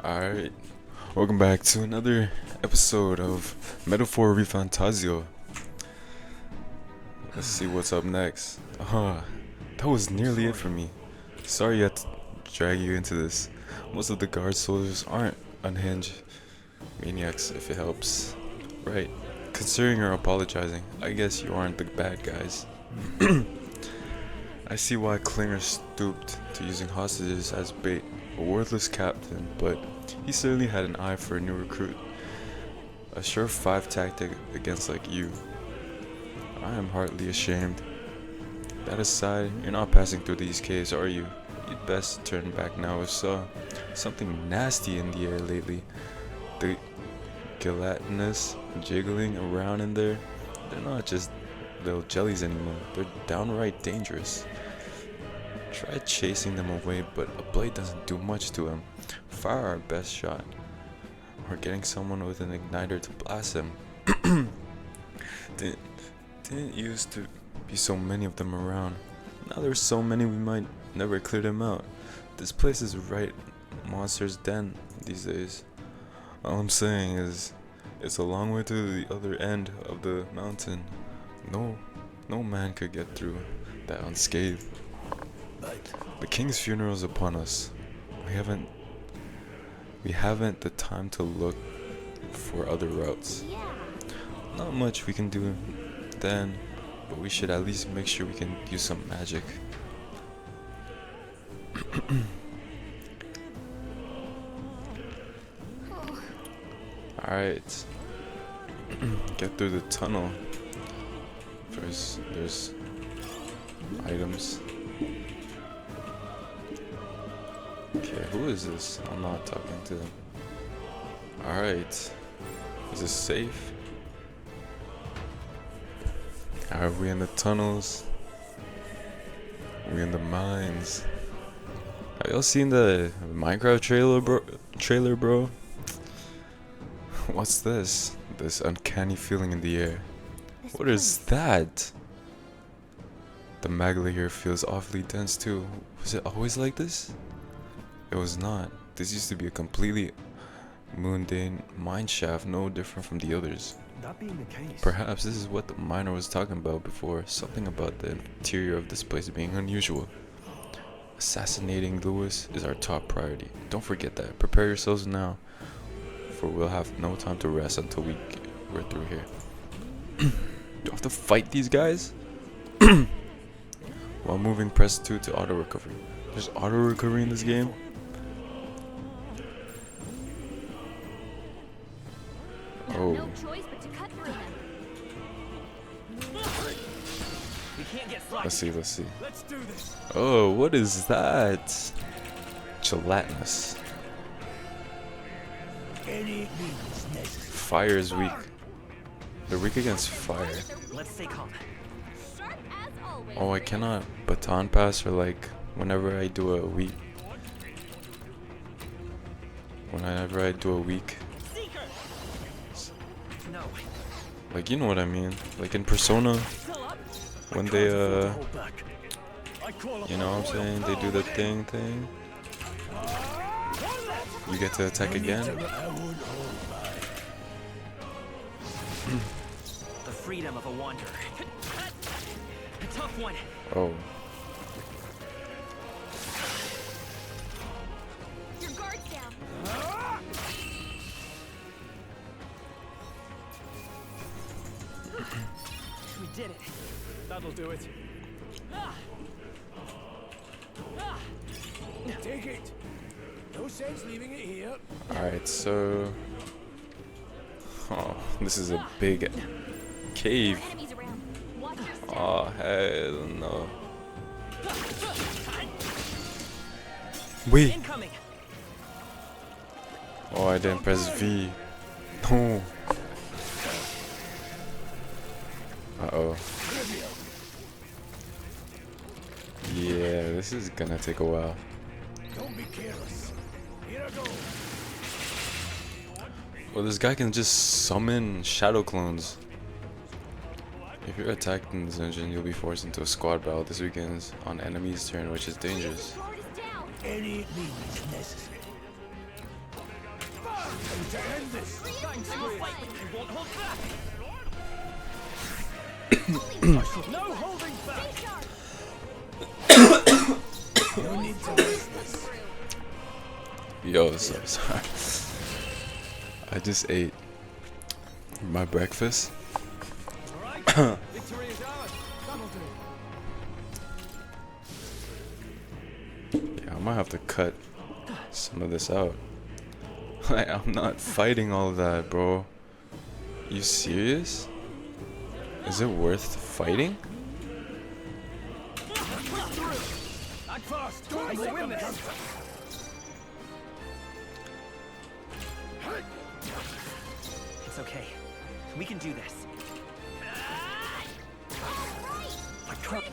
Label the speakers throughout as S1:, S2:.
S1: Alright, welcome back to another episode of Metaphor Refantazio. Let's see what's up next. That was nearly it for me. Sorry I had to drag you into this. Most of the guard soldiers aren't unhinged maniacs, if it helps. Right, considering you're apologizing, I guess you aren't the bad guys. I see why Klinger stooped to using hostages as bait. A worthless captain, but he certainly had an eye for a new recruit. A sure 5 tactic against like you. I am hardly ashamed. That aside, you're not passing through these caves, are you? You'd best turn back now if so. Something nasty in the air lately. The gelatinous jiggling around in there. They're not just little jellies anymore. They're downright dangerous. Try chasing them away, but a blade doesn't do much to them. Fire our best shot. Or getting someone with an igniter to blast them. Didn't used to be so many of them around. Now there's so many we might never clear them out. This place is right monster's den these days. All I'm saying is, it's a long way to the other end of the mountain. No man could get through that unscathed. The king's funeral is upon us. We haven't the time to look for other routes. Not much we can do then, but we should at least make sure we can use some magic. Alright. Get through the tunnel. First, there's items. Okay, who is this? I'm not talking to them. Alright. Is this safe? Are we in the tunnels? Are we in the mines? Have y'all seen the Minecraft trailer, bro? What's this? This uncanny feeling in the air. What is that? The magma here feels awfully dense too. Was it always like this? It was not. This used to be a completely mundane mine shaft, no different from the others.
S2: That being the case,
S1: Perhaps this is what the miner was talking about before, something about the interior of this place being unusual. Assassinating Lewis is our top priority. Don't forget that. Prepare yourselves now, for we'll have no time to rest until we're through here. Do I have to fight these guys? While moving, press 2 to auto recovery. There's auto recovery in this game? Oh.
S3: No choice but to cut through them.
S2: we can't get slack.
S1: Let's see.
S2: Let's do this.
S1: Oh, what is that? Gelatinous.
S2: Any means necessary.
S1: Fire is weak. They're weak against fire.
S2: Let's stay calm.
S3: Sharp as always.
S1: Oh, I cannot baton pass or like whenever I do a week. Whenever I do a week.
S2: No.
S1: Like, you know what I mean? Like in Persona, when they, you know what I'm saying? They do the thing. You get to attack again.
S2: The freedom of a wanderer. A tough one.
S1: Oh.
S3: Your guard's down.
S2: We did it. That'll do it. Take it. No sense leaving it here.
S1: Alright, so... Oh, this is a big cave.
S3: Enemies around. Watch your step.
S1: Oh, hell no. Wait.
S2: Incoming.
S1: Oh, I didn't press V. No. Uh-oh. Yeah, this is gonna take a while.
S2: Don't be careless. Here I go.
S1: Well, this guy can just summon shadow clones. If you're attacked in this dungeon, you'll be forced into a squad battle. This begins on enemy's turn, which is dangerous.
S3: Guard is down.
S4: any means necessary. And to end this,
S2: Thanks for your fight, but you won't hold back. No holding back.
S4: you need to rest this.
S1: Yo, so sorry. I just ate my breakfast.
S2: Alright, victory is ours. That'll do.
S1: Yeah, I might have to cut some of this out. Like, I'm not fighting all that, bro. You serious? Is it worth fighting?
S2: Act fast. I will win this. It's okay. We can do this. I can't.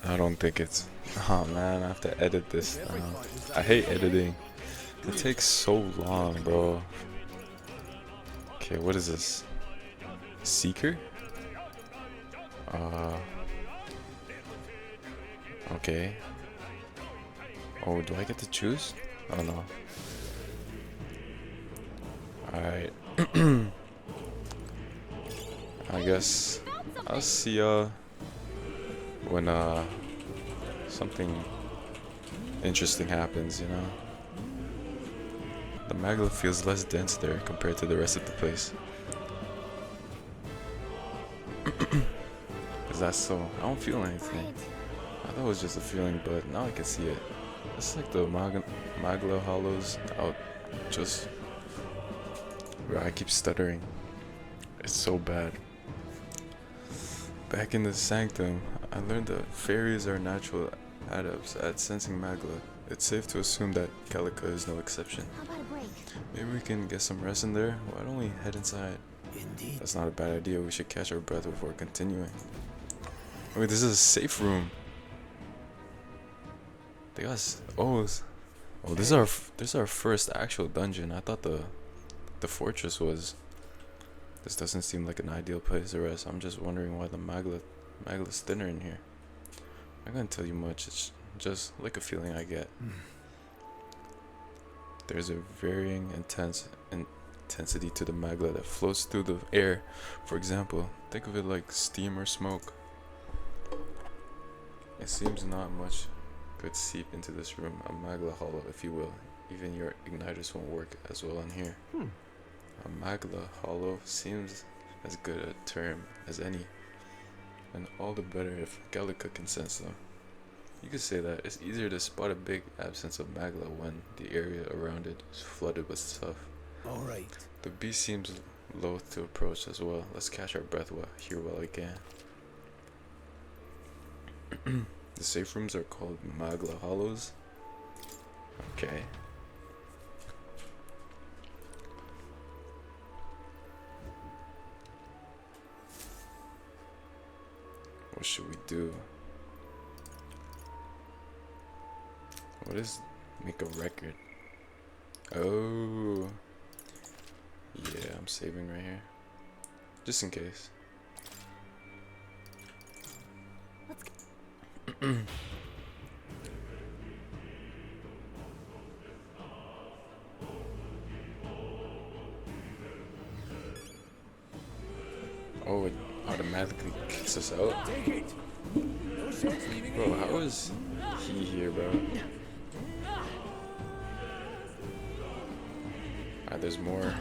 S1: I don't think it's... Oh man, I have to edit this now. I hate editing. It takes so long, bro. Okay, what is this? Seeker? Okay. Oh, do I get to choose? Oh no. Alright. I guess I'll see y'all when something interesting happens, you know. The magla feels less dense there compared to the rest of the place. Is that so? I don't feel anything. I thought it was just a feeling, but now I can see it. It's like the magla hollows out just where I keep stuttering. It's so bad. Back in the sanctum, I learned that fairies are natural adepts at sensing magla. It's safe to assume that Calica is no exception.
S3: How about a break?
S1: Maybe we can get some rest in there. Why don't we head inside?
S4: Indeed.
S1: That's not a bad idea. We should catch our breath before continuing. Wait, this is a safe room. They got this is our first actual dungeon. I thought the fortress was. This doesn't seem like an ideal place to rest. I'm just wondering why the magla's thinner in here. I'm not gonna tell you much. It's just like a feeling I get. There's a varying intensity to the magla that flows through the air. For example, think of it like steam or smoke. It seems not much could seep into this room, a magla hollow, if you will. Even your igniters won't work as well in here. A magla hollow seems as good a term as any, and all the better if Gallica can sense them. You could say that it's easier to spot a big absence of magla when the area around it is flooded with stuff.
S4: Alright.
S1: The beast seems loath to approach as well. Let's catch our breath here while we can. The safe rooms are called magla hollows. Okay. What should we do? What is make a record? Oh. Yeah, I'm saving right here. Just in case. Oh, it automatically kicks us out?
S4: Take it. No sense leaving
S1: Bro,
S4: it.
S1: how is he here, bro? Ah, there's more.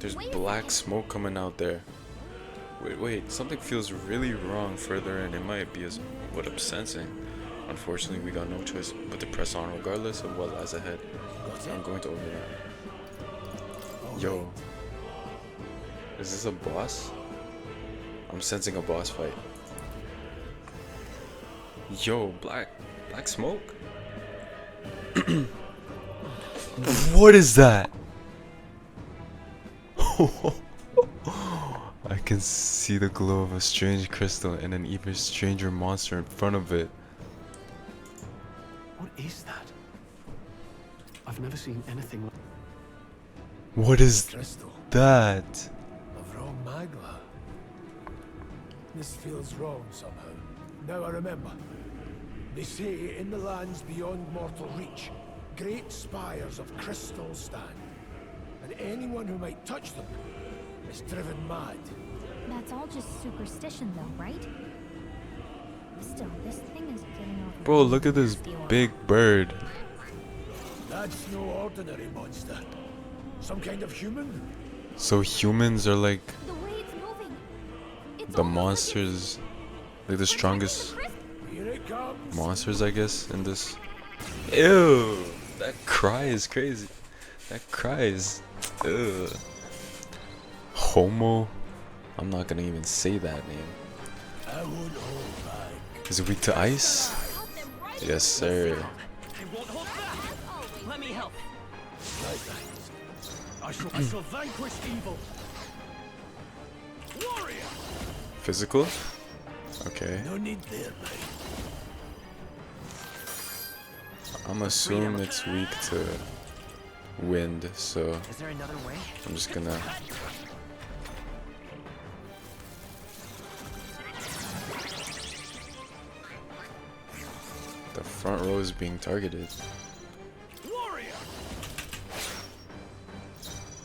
S1: There's black smoke coming out there. Wait, something feels really wrong further in. It might be what I'm sensing. Unfortunately, we got no choice but to press on regardless of what lies ahead. I'm going to open that. Yo. Is this a boss? I'm sensing a boss fight. Yo, black smoke? What is that? I can see the glow of a strange crystal and an even stranger monster in front of it.
S5: What is that? I've never seen anything like
S1: What is
S4: Crystal
S1: that?
S4: of raw magla. This feels wrong somehow. Now I remember. They say in the lands beyond mortal reach, great spires of crystal stand. And anyone who might touch them is driven mad.
S3: That's all just superstition, though, right? Still, this thing is getting over.
S1: Bro, look at this big bird.
S4: That's no ordinary monster. Some kind of human?
S1: So humans are like
S3: The way it's moving. It's
S1: the
S3: almost like
S1: monsters, like the strongest
S4: Here it comes.
S1: monsters, I guess, in this. Ew, that cry is crazy. That cry is, ew. Homo. I'm not gonna even say that name.
S4: I won't hold back.
S1: Is it weak to ice?
S3: Cut them right in
S1: Yes, sir.
S2: I won't hold back.
S3: as always.
S2: Let me help.
S4: I shall vanquish evil. Warrior!
S1: Physical? Okay.
S4: No need there, mate.
S1: I'm assuming it's weak to wind, so
S2: Is there another way?
S1: I'm just gonna. The front row is being targeted.
S4: Warrior!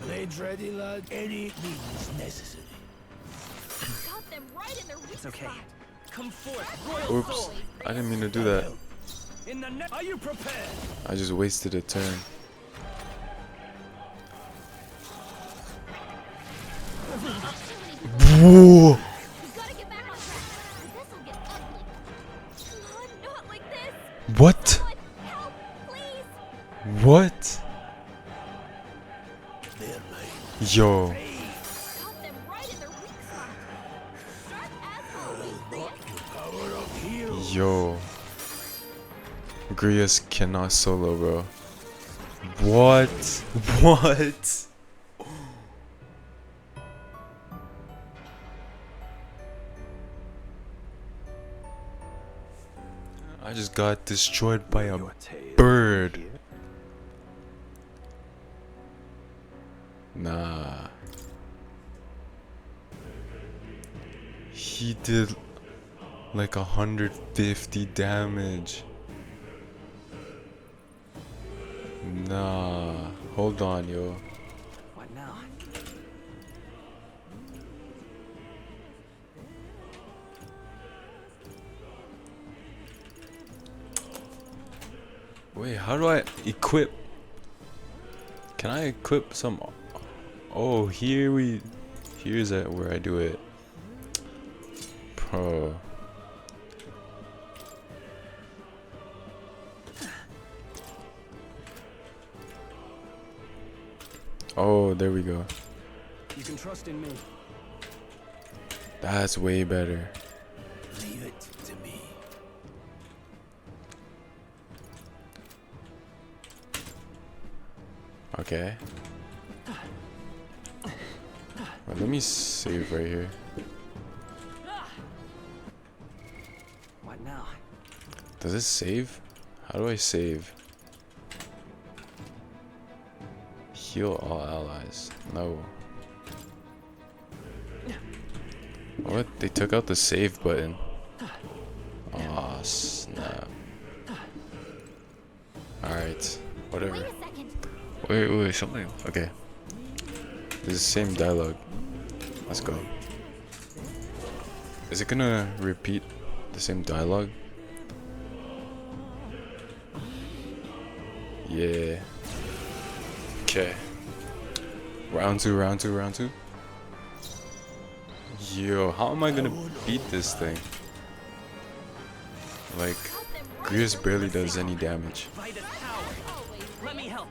S4: Blades ready, lad. Any means necessary.
S3: Got them right in their weak
S2: It's okay.
S3: spot.
S2: Come forth, royal
S1: Oops,
S2: soul.
S1: I didn't mean to do that.
S2: In the
S4: Are you prepared?
S1: I just wasted a turn. Whoa!
S3: We gotta get back on track. Or this'll get ugly. Come on, not like this.
S1: What?
S3: Someone, help, please.
S1: What?
S4: There, mate.
S1: Yo.
S3: Got them right in their weak spot. Sharp as always, Grius.
S4: Power of hero.
S1: Yo. Grius cannot solo, bro. What? What? I just got destroyed by a bird. Nah. He did like 150 damage. Nah. Hold on, yo.
S2: What now?
S1: Wait, how do I equip? Can I equip some? Oh, here's it where I do it. Pro. Oh, there we go.
S5: You can trust in me.
S1: That's way better.
S4: Leave it to me.
S1: Okay. Wait, let me save right here.
S2: What now?
S1: Does it save? How do I save? Heal all allies. No. What? They took out the save button. Aw, snap. Alright. Whatever.
S3: Wait a second.
S1: Wait, something. Okay. This is the same dialogue. Let's go. Is it gonna repeat the same dialogue? Yeah. Okay. Round two. Yo, how am I gonna beat this thing? Like, Grius barely does any damage.
S2: Vitus power.
S3: Always.
S2: Let me help.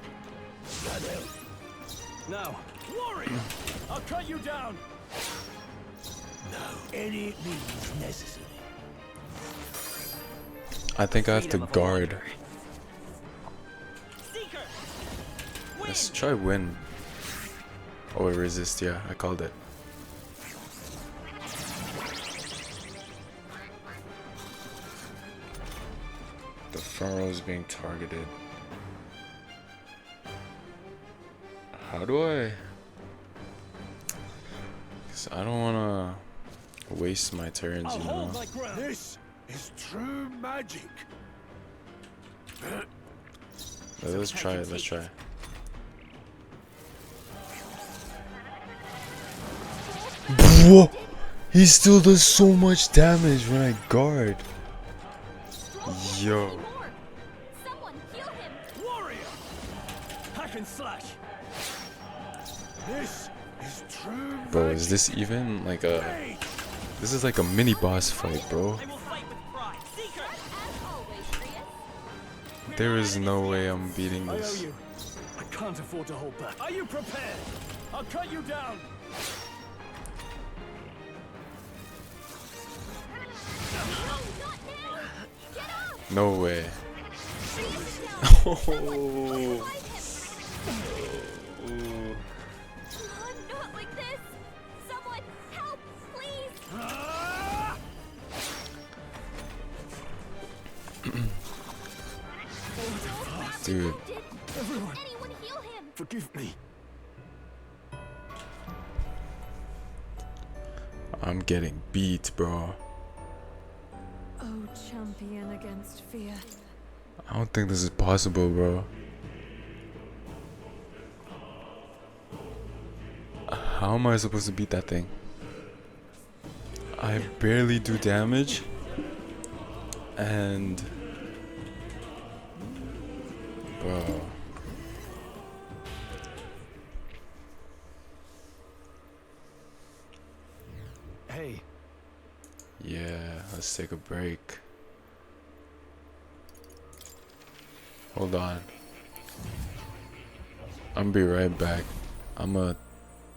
S5: Now,
S4: Warrior! I'll cut you down. No. Any means necessary.
S1: I think I have to
S2: Freedom of a
S1: guard.
S2: wanderer. Seeker.
S1: Let's try win. Oh, wait, resist. Yeah, I called it. The front row is being targeted. How do I? 'Cause I don't wanna waste my turns,
S2: I'll
S1: you
S2: hold
S1: know.
S2: my ground.
S4: This is true magic.
S1: Let's try it. Let's try. Whoa! He still does so much damage when I guard. Yo.
S3: Someone heal him.
S2: Warrior! Hack and slash.
S4: This is true
S1: Bro,
S4: magic.
S1: is this even like a... This is like a mini boss fight, bro.
S2: I will fight with pride. Seeker!
S3: As always, Prius.
S1: There is no way I'm beating
S2: I owe
S1: this.
S2: you. I can't afford to hold back. Are you prepared? I'll cut you down.
S3: No, not now. Get up.
S1: No way.
S3: Prius is down.
S1: Oh.
S3: Revive him. Not like this. Someone help, please.
S1: Dude.
S2: Everyone,
S3: Anyone heal him.
S2: forgive me.
S1: I'm getting beat, bro.
S6: Oh, champion against fear.
S1: I don't think this is possible, bro. How am I supposed to beat that thing? I barely do damage. And... Bro.
S2: Hey,
S1: Yeah, let's take a break. Hold on. I'm be right back. I'ma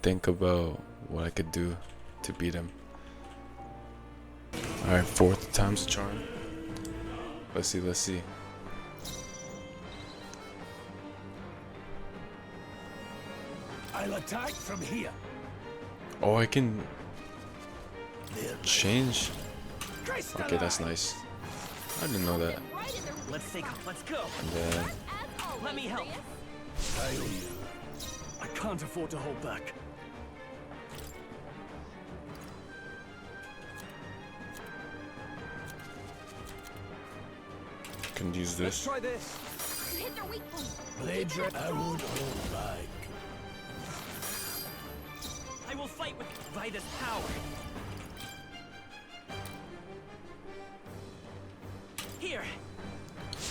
S1: think about what I could do to beat him. Alright, 4th time's the charm. Let's see, let's see.
S4: I'll attack from here.
S1: Oh, I can change. Okay, that's nice. I didn't know that.
S3: Right in the
S2: let's take off. Let's go.
S1: And then
S3: as always,
S2: Let me help.
S3: Prius.
S2: I can't afford to hold back.
S1: can use
S2: Let's
S1: this.
S2: try this.
S3: You hit their weak point.
S4: Blade drip. I won't hold back.
S2: I will fight with Vida's power. Here.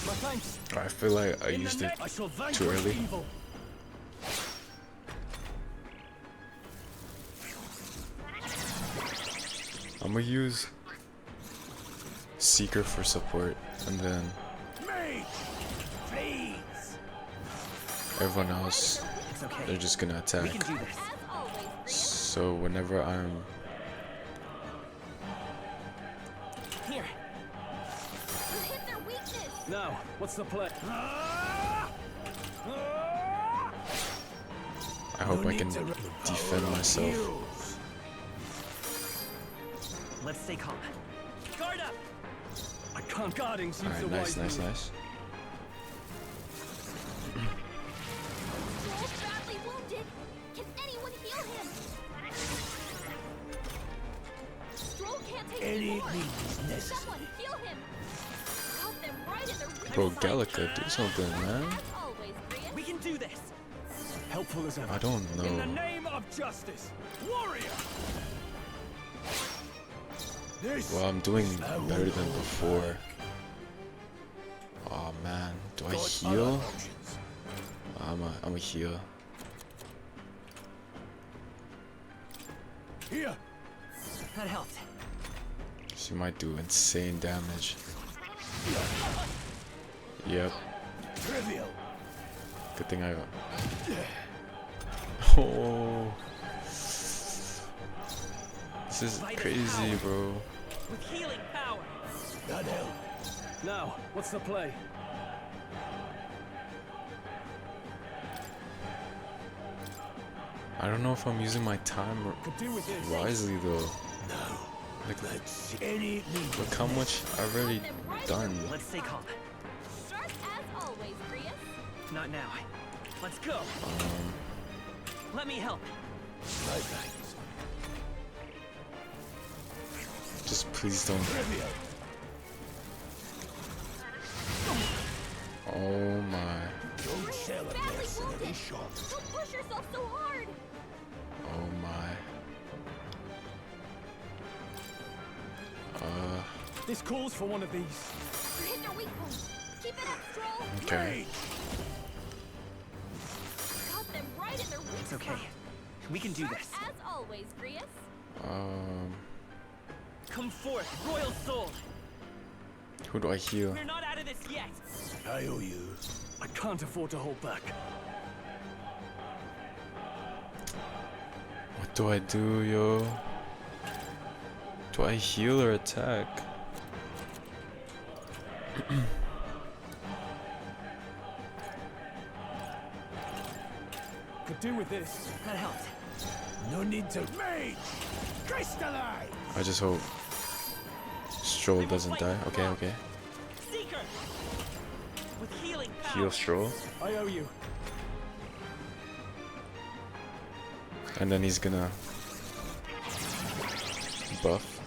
S2: My thanks.
S1: I feel like I
S2: In the
S1: used it
S2: net, I shall vanquish
S1: too early.
S2: evil.
S1: I'm gonna use Seeker for support, and then
S4: Mate, please.
S1: everyone else,
S2: It's okay.
S1: they're just gonna
S2: We
S1: attack.
S2: can do this.
S3: As always, Prius.
S1: So whenever I'm...
S2: Here.
S3: You hit their weakness.
S2: Now, what's the play?
S1: I hope I can defend myself.
S2: Let's stay calm. Guard up. I can't guarding seems
S1: Alright,
S2: the
S1: nice,
S2: wise
S1: nice,
S2: move.
S1: nice.
S3: Joel's badly wounded. Can anyone heal him? Stroll can't take
S4: Any
S3: anymore.
S4: means necessary.
S3: Someone heal him. Help them right in their weakness.
S1: Bro, Gallica, do something, man.
S3: As always, Prius.
S2: We can do this. Helpful as ever.
S1: I don't
S2: In the
S1: know.
S2: name of justice, warrior.
S4: This
S1: Well, I'm doing better than before. Oh man, do I heal? I'm a heal.
S4: here.
S2: That helped.
S1: She might do insane damage. Yep.
S4: Trivial.
S1: Good thing I got. Oh. This is crazy, bro.
S2: With healing power.
S4: That help.
S2: Now, what's the play?
S1: I don't know if I'm using my time
S2: Could do with this.
S1: wisely though.
S4: Now,
S1: Like,
S4: let's see. Any means.
S1: look how much I've already done.
S2: Let's stay calm.
S3: Sharp as always, Prius.
S2: Not now. Let's go. Let me help.
S4: My thanks.
S1: Just please don't. Oh my.
S4: Don't sell a mercenary shot.
S3: Don't push yourself so hard.
S1: Oh my.
S5: This calls for one of these.
S3: Hit their weak point. Keep it up, Stroll.
S1: Okay.
S3: Got them right in their weak
S2: It's okay.
S3: spot.
S2: We can do
S3: Sharp
S2: this.
S3: as always, Grius.
S2: Come forth, Royal Soul.
S1: Who do I heal?
S2: We're not out of this yet.
S4: I owe you.
S5: I can't afford to hold back.
S1: What do I do, yo? Do I heal or attack?
S5: Could do with this.
S2: That helped.
S4: No need to mage. Crystallize.
S1: I just hope Stroll doesn't die. Okay, okay.
S2: Seeker. With healing power.
S1: Heal Stroll.
S5: I owe you.
S1: And then he's gonna buff.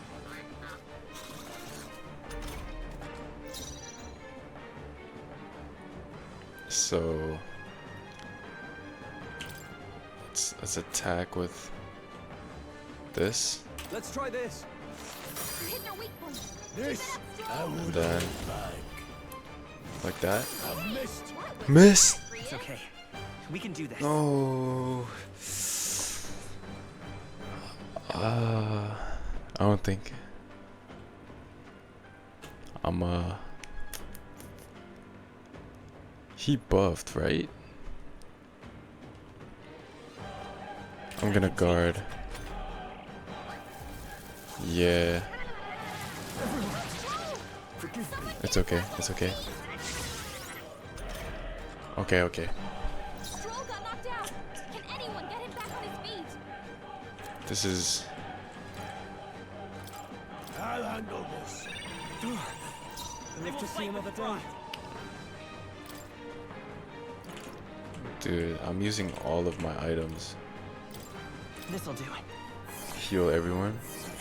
S1: So let's attack with this.
S5: Let's try this.
S3: Hit their weak point.
S4: This I
S1: And
S4: would
S1: then
S4: back.
S1: like that.
S4: I missed.
S1: Miss!
S2: It's okay. We can do this.
S1: No. I don't think I'm he buffed, right? I'm gonna guard. Yeah. It's okay. It's okay. Okay, okay.
S3: Stroll got knocked out. Can anyone get him back on his feet?
S1: This is
S4: I'll handle this.
S5: Live to see another day.
S1: dude, I'm using all of my items.
S2: This'll do it.
S1: Heal everyone.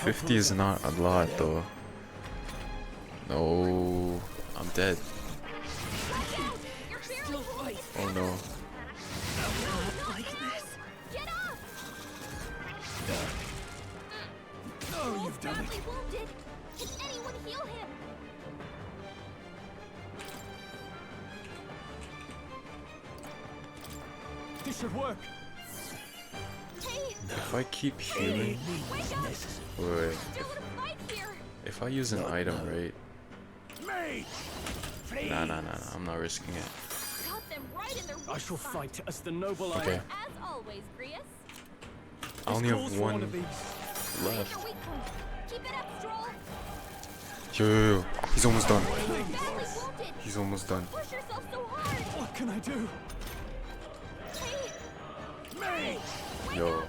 S1: 50 is not a lot though. No, I'm dead. Oh no.
S2: Like this.
S3: Get up!
S4: Oh, you've done it.
S3: Badly wounded. Can anyone heal him?
S5: This should work.
S3: Hey,
S1: If I keep healing,
S3: wake up!
S1: wait,
S3: Still in a fight here.
S1: if I use an item, right?
S4: Mate!
S1: Nah, I'm not risking it.
S3: Got them right in their weak
S5: I shall
S3: spot.
S5: fight as the noble I
S1: Okay.
S5: am.
S3: As always, Grius.
S1: I only
S5: This calls
S1: have
S5: for
S1: one
S5: of these.
S3: Hit
S1: left.
S3: your weak point. Keep it up, Stroll.
S1: Yo, he's almost done.
S3: Badly wounded.
S1: He's almost done.
S3: Push yourself so hard.
S5: What can I do?
S3: Hey,
S1: Yo,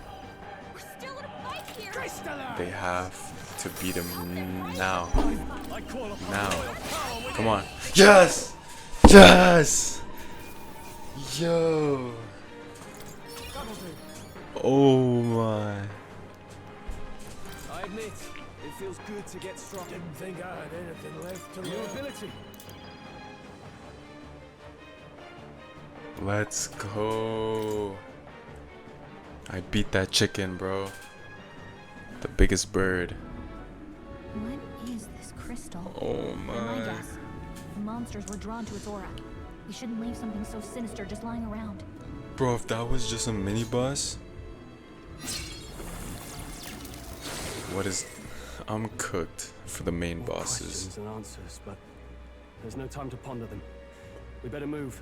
S3: we're still in a fight here.
S4: Crystallize!
S1: they have to beat him now.
S5: I call upon
S1: Now.
S5: royal power with
S1: Come on. Yes! Yes! Yo.
S5: that'll do.
S1: Oh my.
S5: I admit, it feels good to get strong.
S4: Didn't think I had anything left to
S5: Your
S4: learn.
S5: ability.
S1: Let's go. I beat that chicken, bro. The biggest bird.
S3: What is this crystal?
S1: Oh
S3: My
S1: my.
S3: guess. The monsters were drawn to its aura. We shouldn't leave something so sinister just lying around.
S1: Bro, if that was just a mini boss. What is. I'm cooked for the main
S5: More
S1: bosses.
S5: questions and answers, but there's no time to ponder them. We better move.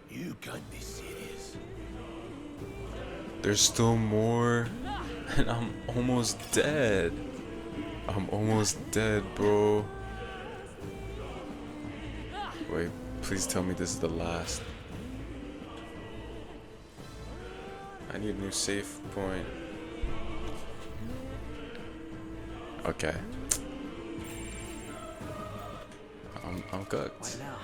S4: You can't be serious.
S1: There's still more. And I'm almost dead. I'm almost dead, bro. Wait, please tell me this is the last. I need a new safe point. Okay. I'm cooked.
S2: What now?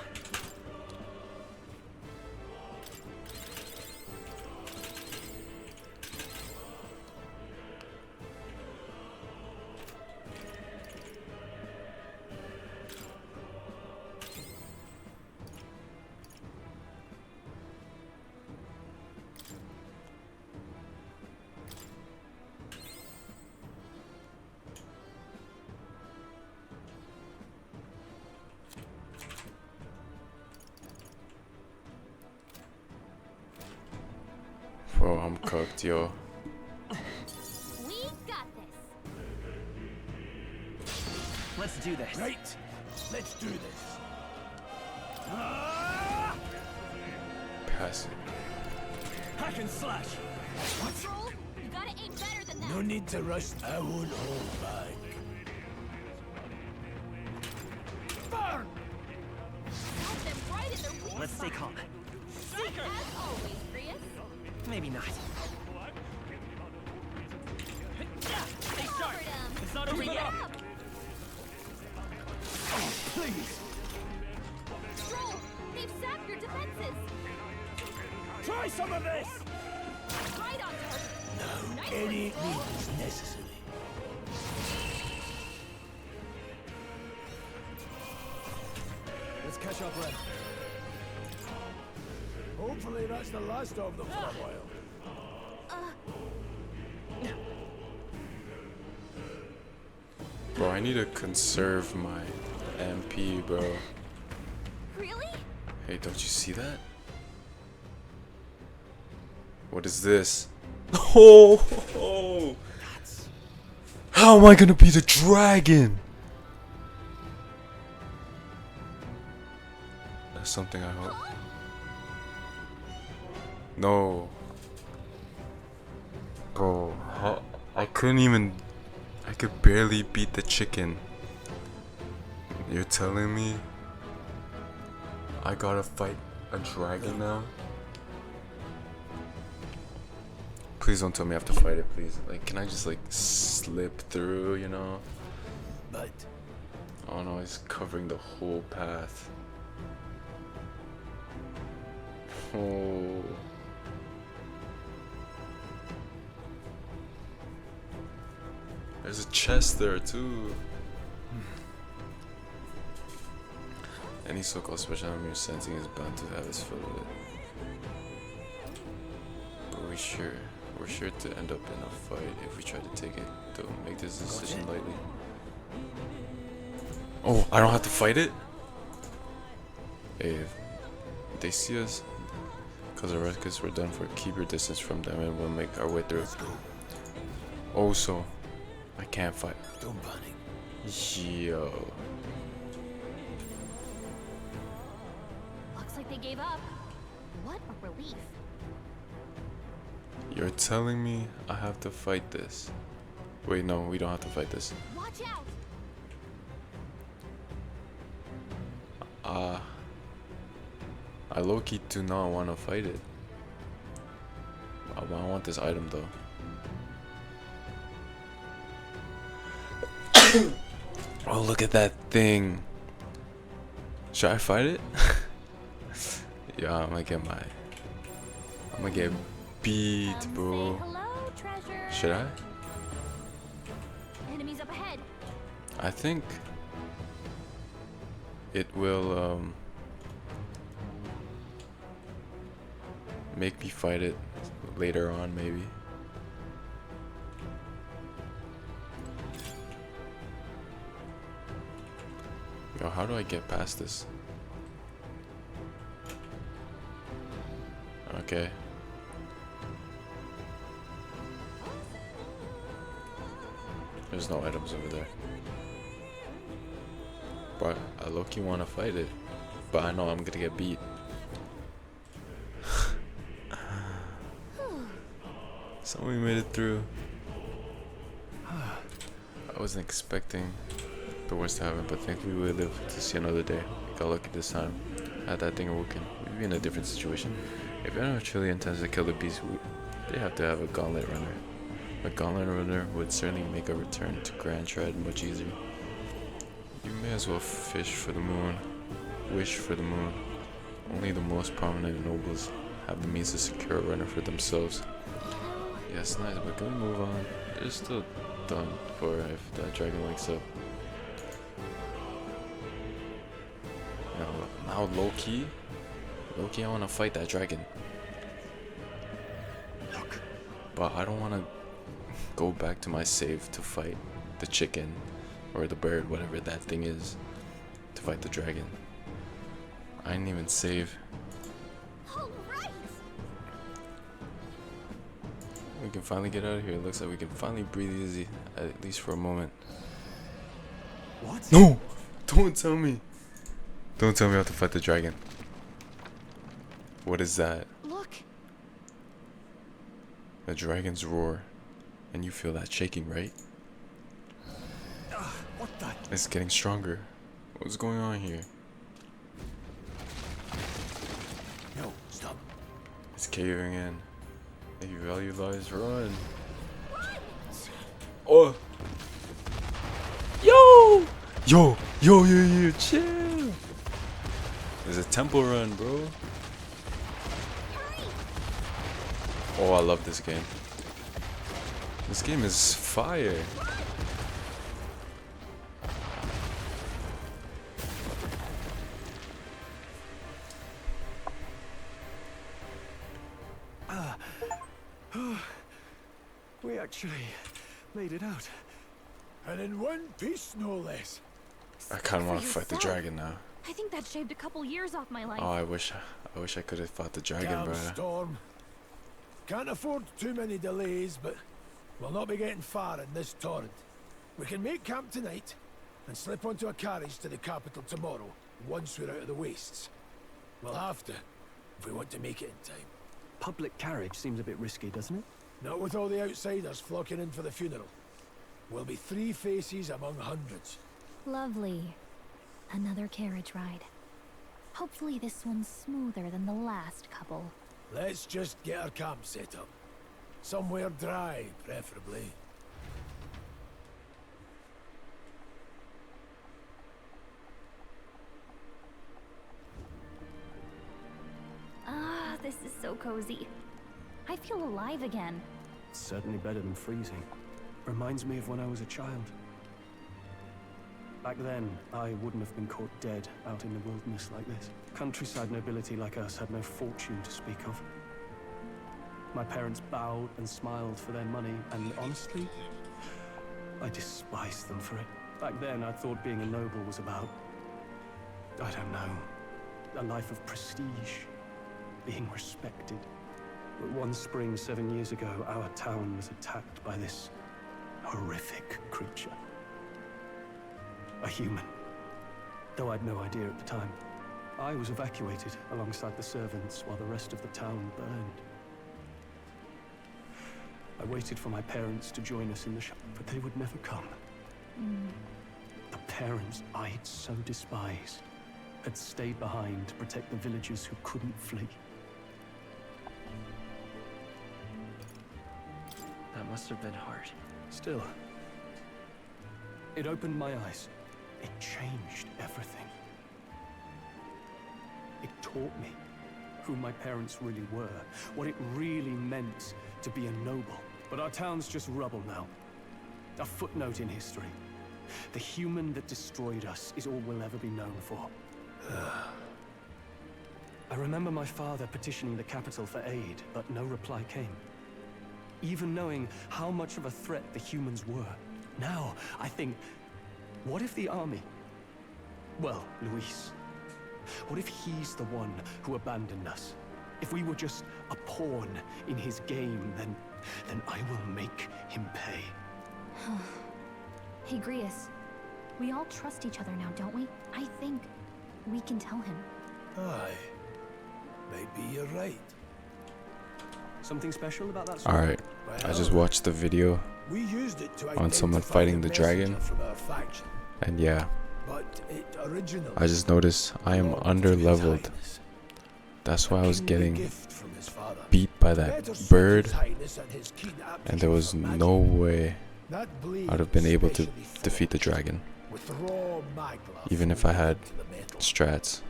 S1: I'm cooked, yo.
S3: We got this.
S2: Let's do this.
S4: Right, let's do this.
S1: Pass it.
S2: Hack and slash.
S3: Troll, you gotta aim better than that.
S4: No need to rush. I won't hold back. Burn!
S3: Help them right in their weak
S2: Let's stay
S3: spot.
S2: calm.
S3: As always, Prius.
S2: Maybe not. Stay sharp.
S3: Covered 'em.
S2: It's not over
S3: Keep it
S2: yet.
S3: up.
S2: Please.
S3: Troll, they've sapped your defenses.
S2: Try some of this.
S3: Right on target.
S4: No,
S3: Nice
S4: any
S3: one, Troll.
S4: means necessary.
S5: Let's catch our breath.
S4: Hopefully that's the last of them for a while.
S1: Bro, I need to conserve my MP, bro.
S3: Really?
S1: Hey, don't you see that? What is this? Oh! How am I gonna be the dragon? That's something I hope. No. Bro, I couldn't even. I could barely beat the chicken. You're telling me I gotta fight a dragon now? Please don't tell me I have to fight it, please. Like, can I just like slip through, you know?
S4: But
S1: Oh no, it's covering the whole path. Oh. There's a chest there too. Any so-called special armor you're sensing is bound to have its fill with it. But we're sure to end up in a fight if we try to take it. Don't make this decision lightly. Oh, I don't have to fight it? Hey, if they see us, because the records were done for, keep your distance from them and we'll make our way through.
S4: let's go.
S1: Oh, so I can't fight.
S4: Don't panic.
S1: Yo.
S3: Looks like they gave up. What a relief.
S1: You're telling me I have to fight this? Wait, no, we don't have to fight this.
S3: Watch out.
S1: I low-key do not want to fight it. I want this item though. Oh, look at that thing. Should I fight it? Yeah, I'm gonna get beat,
S3: Come
S1: bro.
S3: say hello, treasure.
S1: Should I?
S3: Enemies up ahead.
S1: I think it will make me fight it later on, maybe. Yo, how do I get past this? Okay. There's no items over there. But I low-key want to fight it. But I know I'm gonna get beat. So we made it through. I wasn't expecting the worst to happen, but thankfully we lived to see another day. Got lucky this time. Had that thing awoken, we'd be in a different situation. If anyone truly intends to kill the beast, they have to have a gauntlet runner. A gauntlet runner would certainly make a return to Grand Tread much easier. You may as well fish for the moon, wish for the moon. Only the most prominent nobles have the means to secure a runner for themselves. Yes, nice, but can we move on? They're still done for if that dragon wakes up. Now low-key, I want to fight that dragon.
S4: Look,
S1: But I don't want to go back to my save to fight the chicken or the bird, whatever that thing is, to fight the dragon. I didn't even save.
S3: All right.
S1: We can finally get out of here. It looks like we can finally breathe easy, at least for a moment.
S5: What?
S1: No! Don't tell me. Don't tell me I have to fight the dragon. What is that?
S6: Look!
S1: The dragon's roar. And you feel that shaking, right?
S5: What the?
S1: It's getting stronger. What's going on here?
S4: No, stop.
S1: It's caving in. If you value lives, run. Oh! Yo! Yo, chill! There's a temple run, bro. Oh, I love this game. This game is fire.
S5: We actually made it out.
S4: And in one piece, no less.
S1: I kind of want to fight the
S3: yourself.
S1: dragon now.
S3: I think that shaved a couple years off my life.
S1: Oh, I wish I could have fought the dragon,
S4: Calm,
S1: bro.
S4: Storm. Can't afford too many delays, but we'll not be getting far in this torrent. We can make camp tonight and slip onto a carriage to the capital tomorrow, once we're out of the wastes. We'll have to, if we want to make it in time.
S5: Public carriage seems a bit risky, doesn't it?
S4: Not with all the outsiders flocking in for the funeral. We'll be 3 faces among hundreds.
S3: Lovely. Another carriage ride. Hopefully this one's smoother than the last couple.
S4: Let's just get our camp set up. Somewhere dry, preferably.
S3: Ah, this is so cozy. I feel alive again.
S5: It's certainly better than freezing. Reminds me of when I was a child. Back then, I wouldn't have been caught dead out in the wilderness like this. Countryside nobility like us had no fortune to speak of. My parents bowed and smiled for their money, and honestly, I despised them for it. Back then, I thought being a noble was about, I don't know, a life of prestige, being respected. But one spring 7 years ago, our town was attacked by this horrific creature. A human. Though I'd no idea at the time. I was evacuated alongside the servants while the rest of the town burned. I waited for my parents to join us in the shop, but they would never come. The parents I'd so despised had stayed behind to protect the villagers who couldn't flee.
S2: That must have been hard.
S5: Still, it opened my eyes. It changed everything. It taught me who my parents really were, what it really meant to be a noble. But our town's just rubble now. A footnote in history. The human that destroyed us is all we'll ever be known for. I remember my father petitioning the capital for aid, but no reply came. Even knowing how much of a threat the humans were. Now, I think, what if the army... Well, Luis. What if he's the one who abandoned us? If we were just a pawn in his game, then I will make him pay.
S3: Hey, Grius. We all trust each other now, don't we? I think we can tell him.
S4: Aye. Maybe you're right.
S5: Something special about that song?
S1: Alright, I just watched the video
S4: We used it to
S1: on someone
S4: identify
S1: fighting the
S4: messenger
S1: dragon,
S4: from our faction,
S1: and yeah,
S4: but it originally
S1: I just noticed I am
S4: belonged to
S1: under
S4: His
S1: leveled.
S4: Highness.
S1: That's why I was
S4: Kingly
S1: getting
S4: gift from his father.
S1: beat by
S4: Better
S1: that
S4: suit
S1: bird,
S4: His Highness and his keen
S1: and there was
S4: aptitude for
S1: no
S4: magic.
S1: way
S4: That blade
S1: I'd have been able to
S4: specially
S1: defeat the
S4: forged
S1: dragon,
S4: with raw magla
S1: even if I
S4: flowing
S1: had
S4: into the metal.
S1: strats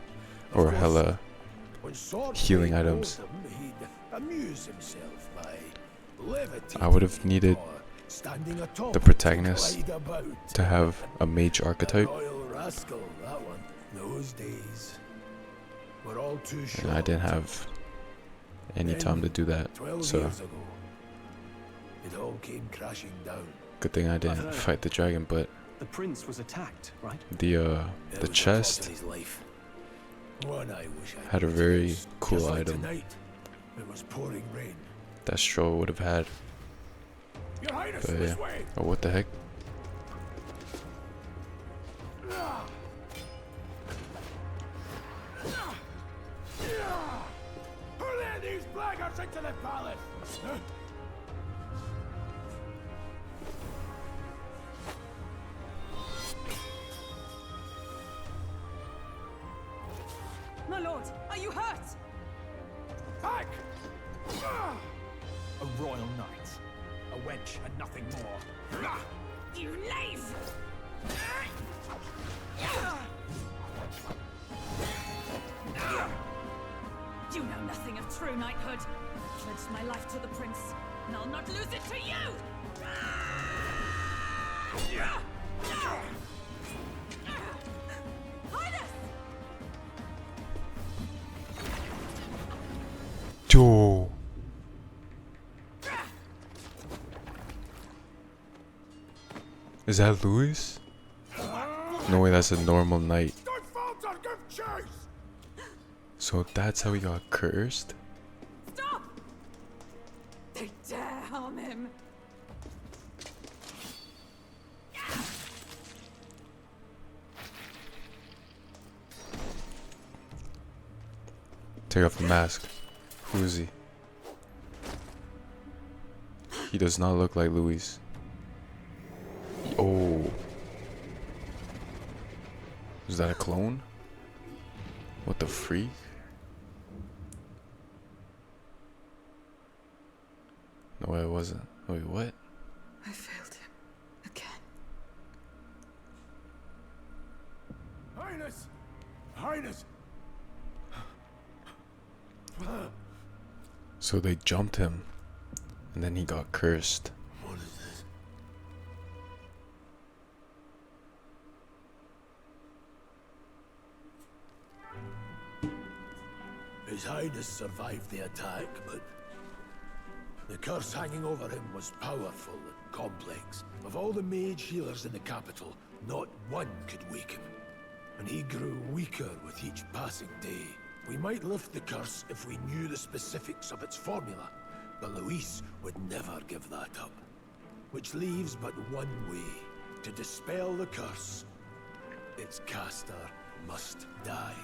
S4: Of
S1: or
S4: course,
S1: hella
S4: when sword
S1: healing
S4: play
S1: items.
S4: told him, he'd amuse himself by levitating
S1: I would have needed
S4: or standing atop
S1: the
S4: it to
S1: protagonist
S4: glide about.
S1: to have a mage archetype,
S4: Royal rascal, that one. Those days were all too short.
S1: and I didn't have any time to do that,
S4: 12
S1: so
S4: years ago, it all came crashing down.
S1: good thing I didn't
S5: heard.
S1: fight the dragon. But
S5: The prince was attacked, right?
S1: the
S4: Every
S1: chest
S4: thought in his life. One I wish I
S1: had a
S4: could
S1: very
S4: use.
S1: cool
S4: Just like
S1: item
S4: tonight, it was pouring rain.
S1: that Stro would have had.
S4: Your Highness,
S1: But yeah.
S4: this way!
S1: Oh, what the heck?
S4: Who let these blackguards into the palace?
S6: My lord, are you hurt?
S4: Back!
S2: A royal knight. A wench and nothing more.
S6: You knave! You know nothing of true knighthood. I pledged my life to the prince, and I'll not lose it to you! Highness!
S1: Yo. Is that Louis? No way, that's a normal knight.
S4: Don't falter, give chase!
S1: So that's how he got cursed?
S6: Stop! They dare harm him!
S1: Take off the mask. Who is he? He does not look like Louis. Oh. Is that a clone? What the freak? No way it wasn't. Wait, what?
S6: I failed him. Again.
S4: Highness! Highness!
S1: So they jumped him, and then he got cursed.
S4: What is this? His Highness survived the attack, but the curse hanging over him was powerful and complex. Of all the mage healers in the capital, not one could wake him. And he grew weaker with each passing day. We might lift the curse if we knew the specifics of its formula, but Luis would never give that up. Which leaves but one way. To dispel the curse, its caster must die.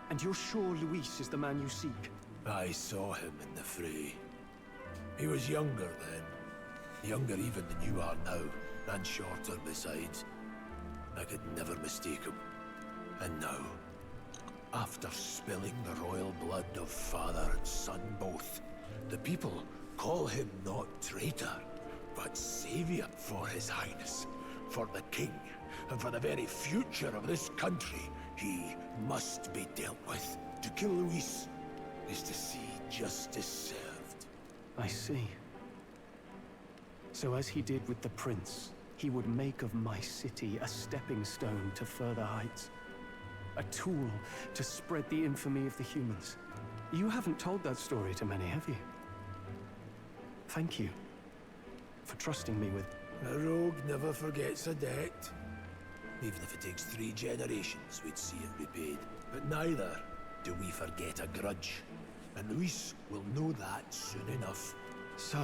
S5: And you're sure Luis is the man you seek?
S4: I saw him in the fray. He was younger then. Younger even than you are now, and shorter besides. I could never mistake him. And now, after spilling the royal blood of father and son both, the people call him not traitor, but savior for his highness, for the king, and for the very future of this country. He must be dealt with. To kill Luis is to see justice served.
S5: I see. So as he did with the prince, he would make of my city a stepping stone to further heights. A tool to spread the infamy of the humans. You haven't told that story to many, have you? Thank you for trusting me with...
S4: A rogue never forgets a debt. Even if it takes 3 generations, we'd see it repaid. But neither do we forget a grudge. And Luis will know that soon enough.
S5: So,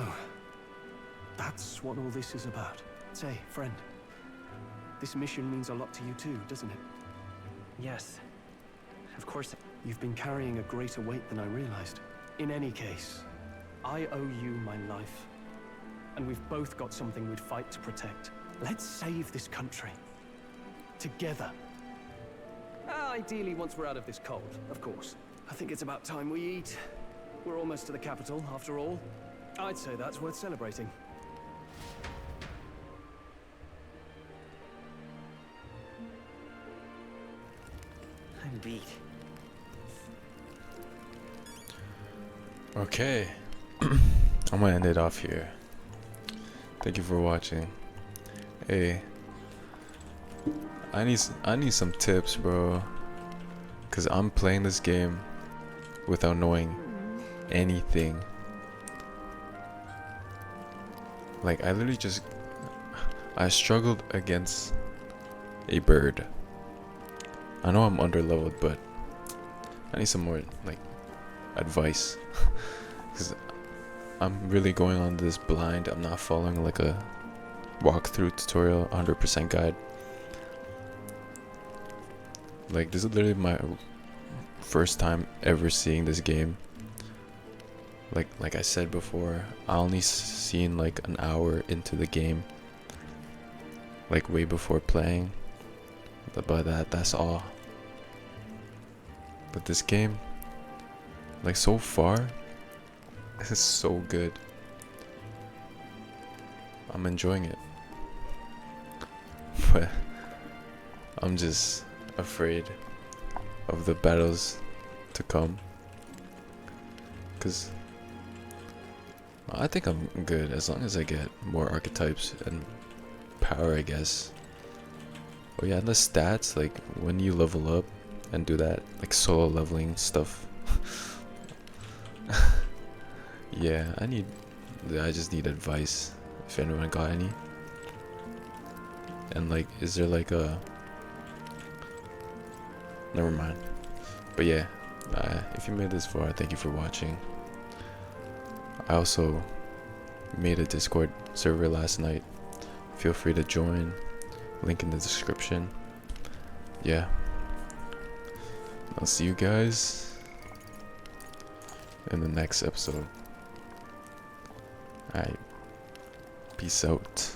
S5: that's what all this is about. Say, friend, this mission means a lot to you too, doesn't it?
S2: Yes. Of course.
S5: You've been carrying a greater weight than I realized. In any case, I owe you my life. And we've both got something we'd fight to protect. Let's save this country. Together. Ideally, once we're out of this cold, of course. I think it's about time we eat. We're almost to the capital, after all. I'd say that's worth celebrating.
S2: I'm beat.
S1: Okay. I'm gonna end it off here. Thank you for watching. Hey, I need some tips, bro, cause I'm playing this game without knowing anything. Like, I struggled against a bird. I know I'm underleveled, but I need some more like advice, cause I'm really going on this blind. I'm not following like a walkthrough tutorial 100% guide. Like, this is literally my first time ever seeing this game. Like I said before, I only seen like an hour into the game, like way before playing, but that's all. But this game, like so far, is so good. I'm enjoying it. But I'm just afraid of the battles to come, cause I think I'm good as long as I get more archetypes and power, I guess. Oh yeah, and the stats, like when you level up and do that like solo leveling stuff. Yeah, I just need advice if anyone got any. And like, is there like a, never mind. But yeah, if you made this far, thank you for watching. I also made a Discord server last night. Feel free to join. Link in the description. Yeah. I'll see you guys in the next episode. Alright. Peace out.